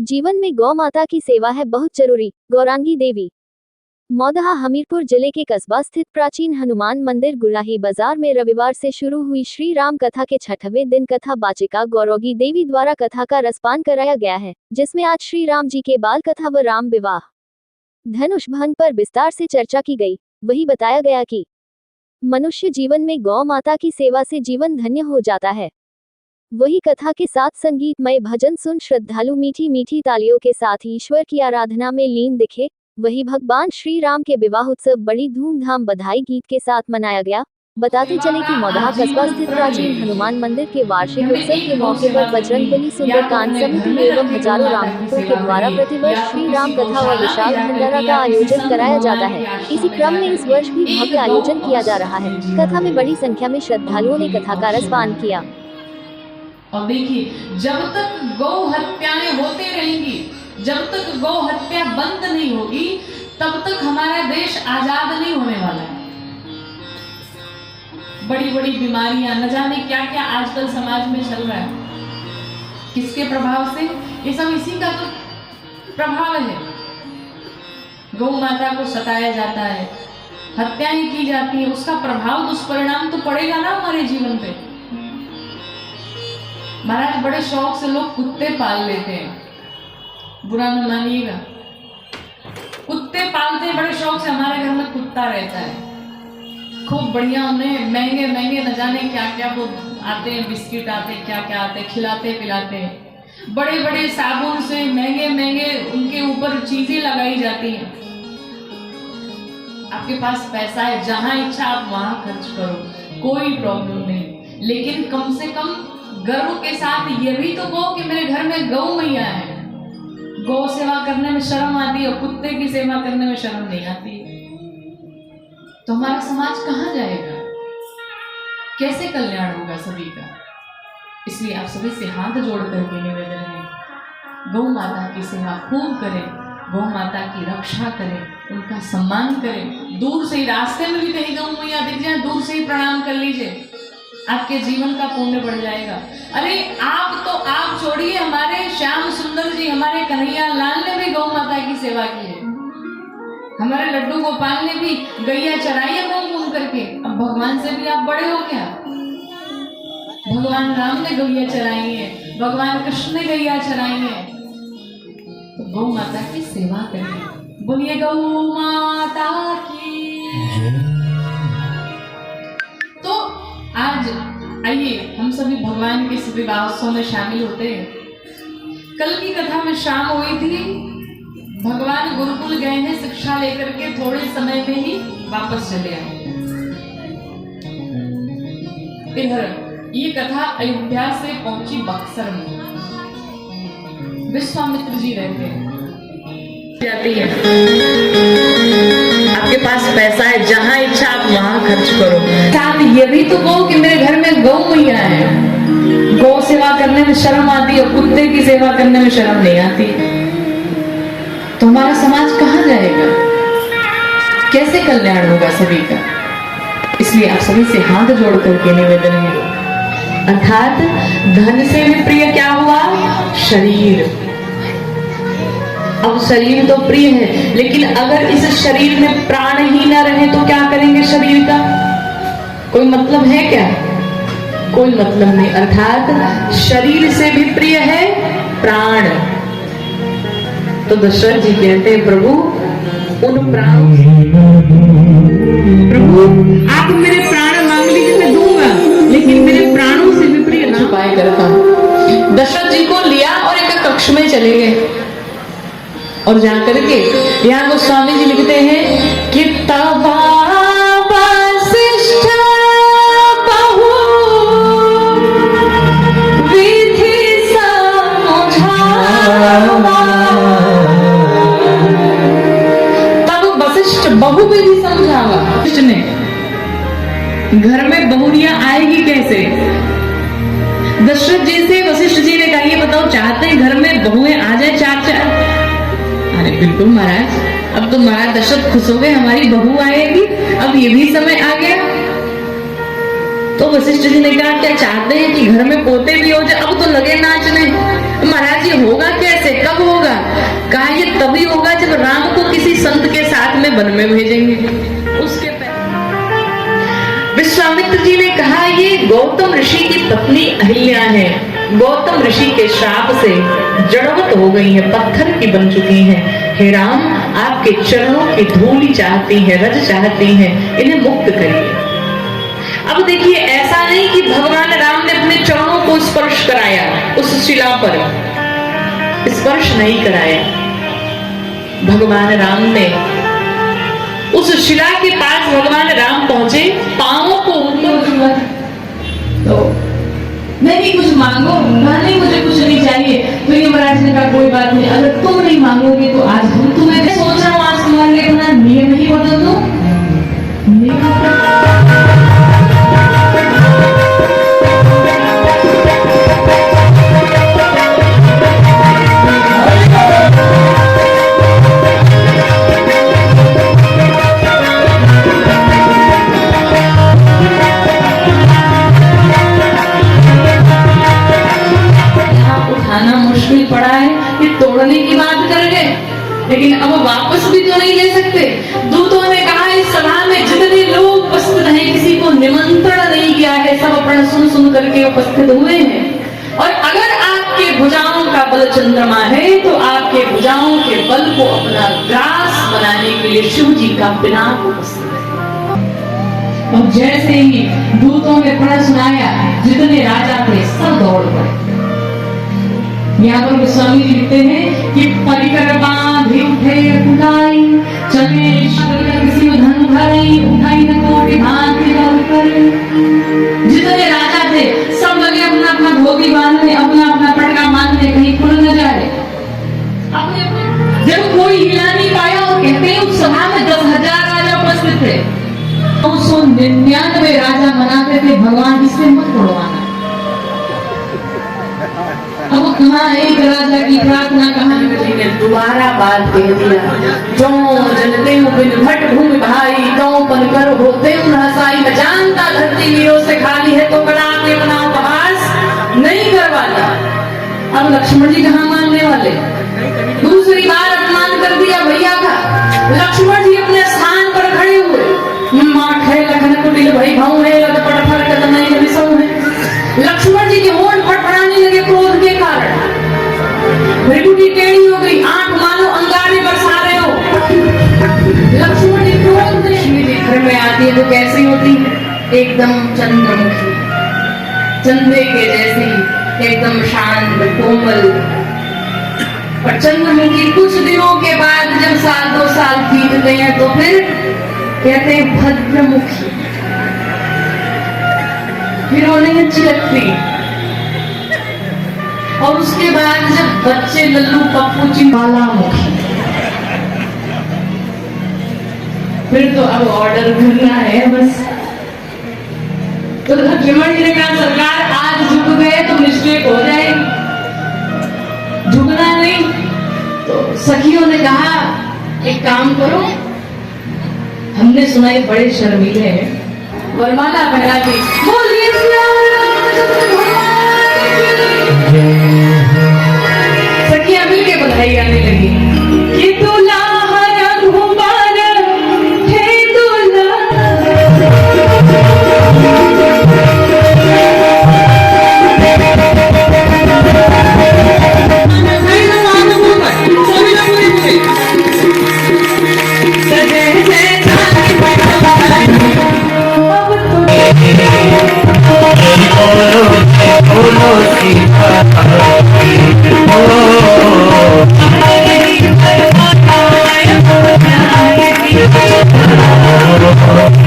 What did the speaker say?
जीवन में गौ माता की सेवा है बहुत जरूरी। गौरांगी देवी। मौदहा हमीरपुर जिले के कस्बा स्थित प्राचीन हनुमान मंदिर गुलाही बाजार में रविवार से शुरू हुई श्री राम कथा के 6वें दिन कथा वाचिका गौरांगी देवी द्वारा कथा का रसपान कराया गया है, जिसमें आज श्री राम जी के बाल कथा व राम विवाह धनुष भंग पर विस्तार से चर्चा की गई। वही बताया गया कि मनुष्य जीवन में गौ माता की सेवा से जीवन धन्य हो जाता है। वही कथा के साथ संगीतमय भजन सुन श्रद्धालु मीठी मीठी तालियों के साथ ईश्वर की आराधना में लीन दिखे। वही भगवान श्री राम के विवाह उत्सव बड़ी धूमधाम बधाई गीत के साथ मनाया गया। बताते चले कि मौदहा कस्बा स्थित प्राचीन हनुमान मंदिर के वार्षिक उत्सव के मौके पर बजरंगबली सुंदरकांड समिति एवं हजारों रामभक्तों के द्वारा प्रतिवर्ष श्री राम कथा व विशाल भंडारा का आयोजन कराया जाता है। इसी क्रम में इस वर्ष भी भव्य आयोजन किया जा रहा है। कथा में बड़ी संख्या में श्रद्धालुओं ने कथा का रसपान किया। और देखिए, जब तक गौ हत्याएं होती रहेंगी, जब तक गौ हत्या बंद नहीं होगी, तब तक हमारा देश आजाद नहीं होने वाला है। बड़ी बड़ी बीमारियां, न जाने क्या क्या आजकल समाज में चल रहा है। किसके प्रभाव से? ये सब इसी का तो प्रभाव है। गौ माता को सताया जाता है, हत्याएं की जाती है, उसका प्रभाव, दुष्परिणाम तो पड़ेगा ना हमारे जीवन पे। महाराज, बड़े शौक से लोग कुत्ते पाल लेते हैं, बुरा न मानिएगा। कुत्ते पालते हैं बड़े शौक से। हमारे घर में कुत्ता रहता है, खूब बढ़िया, उन्हें महंगे महंगे न जाने क्या क्या वो आते हैं, बिस्किट आते हैं, क्या क्या आते हैं, खिलाते पिलाते हैं। बड़े बड़े साबुन से महंगे महंगे उनके ऊपर चीजें लगाई जाती हैं। आपके पास पैसा है, जहां इच्छा आप वहां खर्च करो, कोई प्रॉब्लम नहीं। लेकिन कम से कम गर्व के साथ ये भी तो कहो कि मेरे घर में गौ मैया है। गौ सेवा करने में शर्म आती है और कुत्ते की सेवा करने में शर्म नहीं आती। तो हमारा समाज कहाँ जाएगा? कैसे कल्याण होगा सभी का? इसलिए आप सभी से हाथ जोड़ करके निवेदन है, गौ माता की सेवा खूब करें, गौ माता की रक्षा करें, उनका सम्मान करें। दूर से ही, रास्ते में भी कहीं गौ मैया दिख जाए, दूर से ही प्रणाम कर लीजिए, आपके जीवन का पुण्य बढ़ जाएगा। अरे आप छोड़िए, हमारे श्याम सुंदर जी, हमारे कन्हैया लाल ने भी गौ माता की सेवा की है। हमारे लड्डू गोपाल ने भी गैया चराई है घूम घूम करके। अब भगवान से भी आप बड़े हो क्या? भगवान राम ने गैया चराई है, भगवान कृष्ण ने गैया चराई है। तो गौ माता की सेवा करें। बोलिए गौ माता की। तो आज आइए हम सभी भगवान के इस विवाहोत्सव में शामिल होते हैं। कल की कथा में शाम हुई थी, भगवान गुरुकुल गए हैं शिक्षा लेकर के, थोड़े समय में ही वापस चले आए। फिर ये कथा अयोध्या से पहुंची बक्सर में। विश्वामित्र जी रहते हैं, जाती है, आपके पास पैसा है, जहां इच्छा आप वहां खर्च करो। साथ ये भी तो कहो कि मेरे घर में गौ मैया है। गौ सेवा करने में शर्म आती है, कुत्ते की सेवा करने में शर्म नहीं आती। तो हमारा समाज कहाँ जाएगा? कैसे कल्याण होगा सभी का? इसलिए आप सभी से हाथ जोड़ करके निवेदन है, अर्थात धन से भी प्रिय क्या हुआ? शरीर। अब शरीर तो प्रिय है, लेकिन अगर इस शरीर में प्राण ही ना रहे तो क्या करेंगे शरीर का? कोई मतलब है क्या? कोई मतलब नहीं। अर्थात शरीर से भी प्रिय है प्राण। तो दशरथ जी कहते हैं, प्रभु उन प्राणों, प्रभु आप मेरे प्राण मांग लीजिए, मैं दूंगा, लेकिन मेरे प्राणों से भी प्रिय ना पाए करता हूं। दशरथ जी को लिया और एक कक्ष में चले गए और जाकर के यहाँ गोस्वामी जी लिखते हैं कि तवा वशिष्ठ बहु विधि समझावा। तब वशिष्ठ बहुविधि समझावा। वशिष्ठ ने, घर में बहुरियां आएगी कैसे? दशरथ जी से वशिष्ठ जी ने कहा, ये बताओ, चाहते हैं घर में बहुएं आ जाए चार चार? अरे बिल्कुल महाराज, अब तो महाराज दशरथ खुश हो गए, हमारी बहू आएगी, अब ये भी समय आ गया। तो वशिष्ठ जी ने कहा क्या चाहते हैं कि घर में पोते भी हो जाए? अब तो लगे नाचने। महाराज ये होगा कैसे, कब होगा? कहा ये तभी होगा जब राम को किसी संत के साथ में वन में भेजेंगे। उसके विश्वामित्र जी ने कहा ये गौतम ऋषि की पत्नी अहिल्या है, गौतम ऋषि के श्राप से जड़वत हो गई है, पत्थर की बन चुकी है। हे राम, आपके चरणों की धूली चाहती है, रज चाहती है, इन्हें मुक्त करिए। अब देखिए, ऐसा नहीं कि भगवान राम ने अपने चरणों को स्पर्श कराया, उस शिला पर स्पर्श नहीं कराया। भगवान राम ने उस शिला के पास भगवान राम पहुंचे, पांवों को ऊपर छुआ तो नहीं कुछ मांगो, नहीं मुझे कुछ नहीं चाहिए। तो ये महाराज ने कहा कोई बात नहीं, अगर तुम नहीं मांगोगे तो आज हम तुम्हें सोच रहा हूँ, आज तुम्हारे लिए अपना नियम ही बदल दो। पड़ा है कि तोड़ने की बात कर गए, लेकिन अब वापस भी तो नहीं ले सकते। दूतों ने कहा इस सभा में जितने लोग उपस्थित हैं, किसी को निमंत्रण नहीं किया है, सब अपना सुन सुन करके उपस्थित हुए हैं। और अगर आपके भुजाओं का बल चंद्रमा है तो आपके भुजाओं के बल को अपना ग्रास बनाने के लिए शिव जी का पिनाक उपस्थित है। और जैसे ही दूतों ने प्रण सुनाया, जितने राजा थे सब दौड़ पड़े। यहाँ पर गोस्वामी जी लिखते हैं कि परिकर बांधे उठे कुटाई, चले किसी धन भरी, उठाई न कोटि भांति कर। जितने राजा थे सब लगे अपना अपना धोबी बांधने, अपना अपना पटका बांधने, कहीं खुल न जाए। जब कोई हिला नहीं पाया, और कहते हैं उस सभा में 10,000 राजा उपस्थित थे, 999 राजा मनाते थे भगवान इससे मत तोड़वाना। अब कहाँ एक राजा की प्रार्थना, कहाँ जी ने दोबारा बात कह दिया, जो जनते बिन भट भूमि भाई, तो पन कर होते हसाई। मैं जानता धरती वीरों से खाली है, तो कड़ा के बनाओ उपहास नहीं करवाता। अब लक्ष्मण जी कहाँ मानने वाले? दूसरी बार अपमान कर दिया भैया का। लक्ष्मण जी अपने स्थान पर खड़े हुए, माठ है लखन कुटिल भई भाऊ है, लटपट फरकत नहीं विसौ है। लक्ष्मण जी के होंठ फड़फड़ाने लगे क्रोध के कारण, भृगुटी टेढ़ी हो गई, आंख मानो अंगारे बरसा रहे हो। लक्ष्मण जी क्रोध में घर में आती है तो कैसी होती है? एकदम चंद्रमुखी, चंद्रे के जैसी, एकदम शांत कोमल। और चंद्रमुखी कुछ दिनों के बाद जब 1-2 साल बीतते हैं तो फिर कहते हैं भद्रमुखी, फिर उन्हें अच्छी लगती। और उसके बाद जब बच्चे लल्लू पप्पू चिंबाला मुखी, फिर तो अब ऑर्डर करना है बस। तो लक्ष्मण जी ने कहा सरकार आज झुक गए तो मिस्टेक हो जाएगी, झुकना नहीं। तो सखियों ने कहा एक काम करो, हमने सुना है बड़े शर्मीले हैं, वरमाला पहना दी, बोलिए सखियां मिलके बधाई गाने लगी कि दुल्हा रघुबर हे दुल्हा। Oh